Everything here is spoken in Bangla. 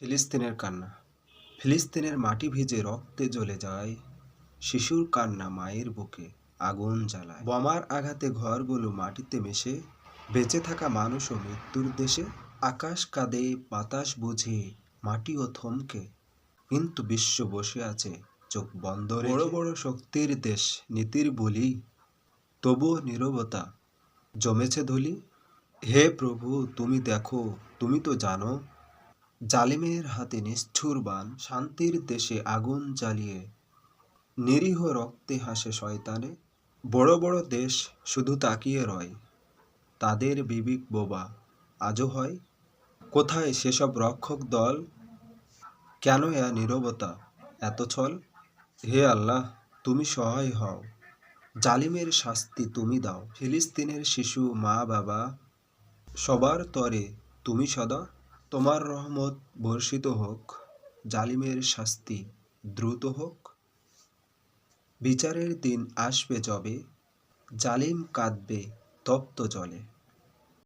ফিলিস্তিনের কান্না। ফিলিস্তিনের মাটি ভিজে রক্তে জ্বলে যায়, শিশুর কান্না মায়ের বুকে আগুন জ্বালায়। বোমার আঘাতে ঘরগুলো মাটিতে মিশে, বেঁচে থাকা মানুষও মৃত্যুর দেশে। আকাশ কাঁদে, বাতাস বুঝে, মাটিও থমকে, কিন্তু বিশ্ব বসে আছে চোখ বন্ধ রেখে। বড় বড় শক্তির দেশ, নীতির বলি, তবুও নীরবতা জমেছে ধুলি। হে প্রভু, তুমি দেখো, তুমি তো জানো, জালিমের হাতে নিষ্ঠুর বাণ, শান্তির দেশে আগুন জ্বালিয়ে নিরীহ রক্তে হাসে শয়তানে। বড় বড় দেশ শুধু তাকিয়ে রয়, তাদের বিবেক বোবা আজও হয়। কোথায় সেসব রক্ষক দল, কেন নীরবতা, এত ছল? হে আল্লাহ, তুমি সহায় হও, জালিমের শাস্তি তুমি দাও। ফিলিস্তিনের শিশু, মা বাবা, সবার তরে তুমি সদা। তোমার রহমত বর্ষিত হোক, জালিমের শাস্তি দ্রুত হোক। বিচারের দিন আসবে যবে, জালিম কাঁদবে তপ্ত জলে।